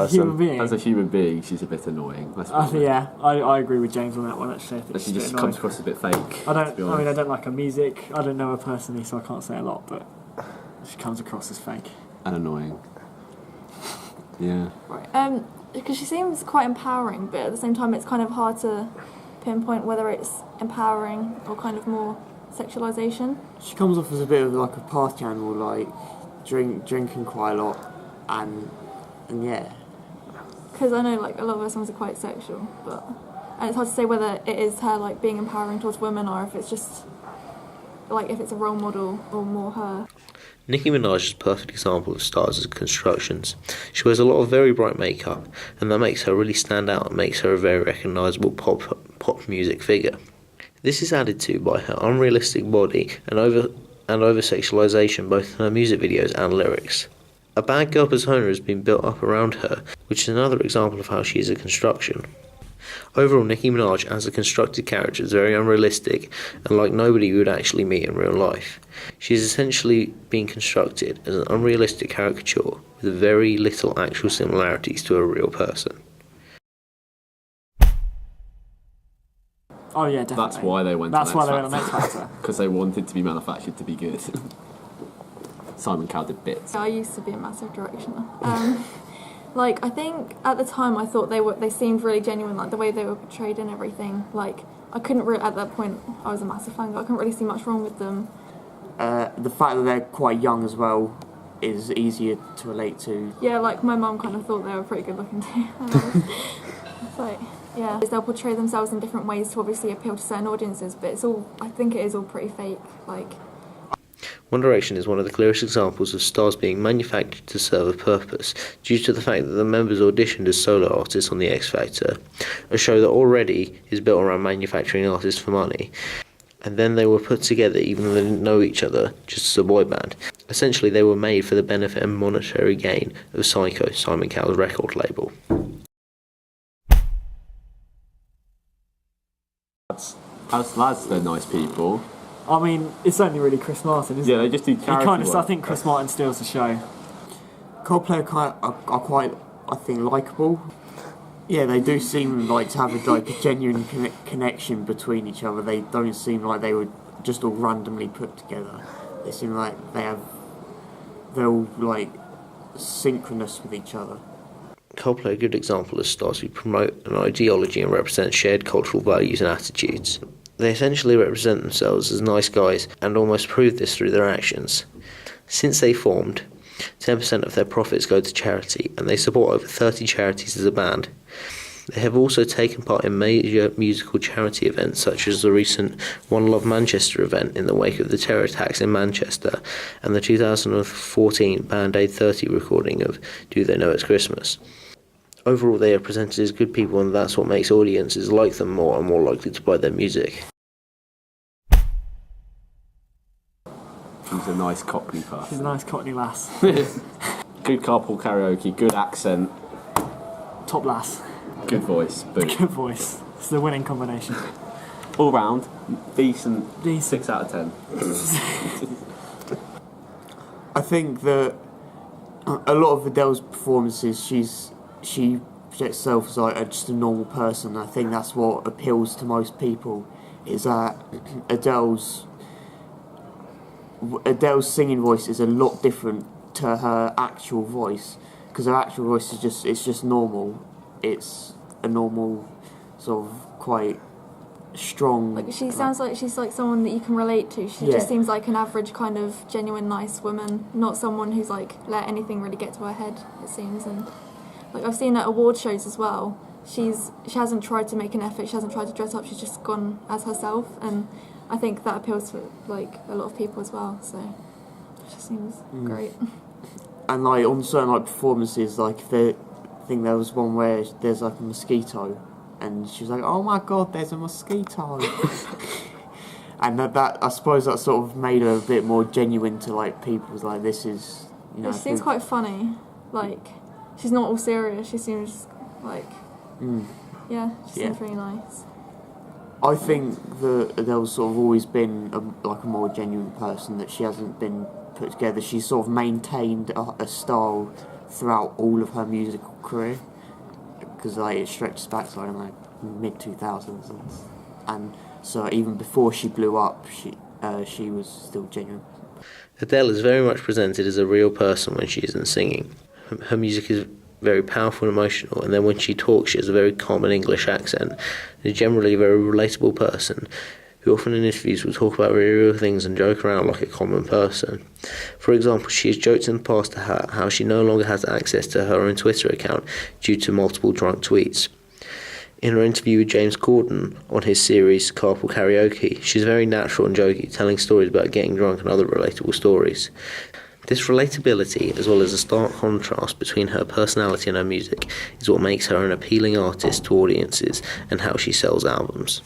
Human being. As a human being, she's a bit annoying. Yeah, I agree with James on that one. Actually, I think she just comes across a bit fake. I don't like her music. I don't know her personally, so I can't say a lot. But she comes across as fake and annoying. Yeah. Right. Because she seems quite empowering, but at the same time, it's kind of hard to pinpoint whether it's empowering or kind of more sexualization. She comes off as a bit of like a party animal, like drinking quite a lot, and yeah. Because I know like a lot of her songs are quite sexual, and it's hard to say whether it is her like being empowering towards women or if it's just like if it's a role model or more her. Nicki Minaj is a perfect example of stars' constructions. She wears a lot of very bright makeup, and that makes her really stand out and makes her a very recognisable pop music figure. This is added to by her unrealistic body and over-sexualisation both in her music videos and lyrics. A bad girl persona has been built up around her, which is another example of how she is a construction. Overall, Nicki Minaj as a constructed character is very unrealistic and like nobody you would actually meet in real life. She is essentially being constructed as an unrealistic caricature with very little actual similarities to a real person. Oh yeah, definitely. That's why they went on X Factor. Because they wanted to be manufactured to be good. Simon Cowell did bits. I used to be a massive directioner. Like, I think at the time I thought they seemed really genuine, like the way they were portrayed and everything. Like, I couldn't really, at that point, I was a massive fan, but I couldn't really see much wrong with them. The fact that they're quite young as well is easier to relate to. Yeah, like my mum kind of thought they were pretty good looking too. It's like, yeah. They'll portray themselves in different ways to obviously appeal to certain audiences, but I think it is all pretty fake, like. One Direction is one of the clearest examples of stars being manufactured to serve a purpose, due to the fact that the members auditioned as solo artists on the X Factor, a show that already is built around manufacturing artists for money, and then they were put together even though they didn't know each other, just as a boy band. Essentially, they were made for the benefit and monetary gain of Psycho, Simon Cowell's record label. As lads, they're nice people. I mean, it's only really Chris Martin, isn't it? Yeah, they just do character work. I think Chris Martin steals the show. Coldplay are quite, I think, likeable. Yeah, they do seem like to have a genuine connection between each other. They don't seem like they were just all randomly put together. They seem like they're all like synchronous with each other. Coldplay are a good example of stars who promote an ideology and represent shared cultural values and attitudes. They essentially represent themselves as nice guys and almost prove this through their actions. Since they formed, 10% of their profits go to charity, and they support over 30 charities as a band. They have also taken part in major musical charity events such as the recent One Love Manchester event in the wake of the terror attacks in Manchester and the 2014 Band Aid 30 recording of Do They Know It's Christmas. Overall, they are presented as good people, and that's what makes audiences like them more and more likely to buy their music. She's a nice Cockney person. She's a nice Cockney lass. Good carpool karaoke, good accent. Top lass. Good voice. Boom. Good voice. It's the winning combination. All round, decent. 6 out of 10. I think that a lot of Adele's performances, she projects herself as like just a normal person. I think that's what appeals to most people, is that Adele's singing voice is a lot different to her actual voice, because her actual voice is just normal. It's a normal sort of quite strong. Like she sounds like she's like someone that you can relate to. She just seems like an average kind of genuine nice woman, not someone who's like let anything really get to her head, it seems. And like I've seen at award shows as well, she hasn't tried to make an effort, she hasn't tried to dress up, she's just gone as herself, and I think that appeals to like a lot of people as well, so it just seems great. And like on certain like performances, like I think there was one where there's like a mosquito, and she's like, "Oh my god, there's a mosquito," and that I suppose that sort of made her a bit more genuine to like people. Like this is, you know. She seems quite funny. Like she's not all serious. She seems like she seems really nice. I think that Adele's sort of always been a more genuine person, that she hasn't been put together. She's sort of maintained a style throughout all of her musical career, because like it stretches back to, I don't know, mid 2000s, and so even before she blew up, she was still genuine. Adele is very much presented as a real person when she isn't singing. Her music is very powerful and emotional, and then when she talks she has a very common English accent and is generally a very relatable person who often in interviews will talk about very real things and joke around like a common person. For example, she has joked in the past to her how she no longer has access to her own Twitter account due to multiple drunk tweets. In her interview with James Corden on his series Carpool Karaoke, she's very natural and jokey, telling stories about getting drunk and other relatable stories. This relatability, as well as a stark contrast between her personality and her music, is what makes her an appealing artist to audiences and how she sells albums.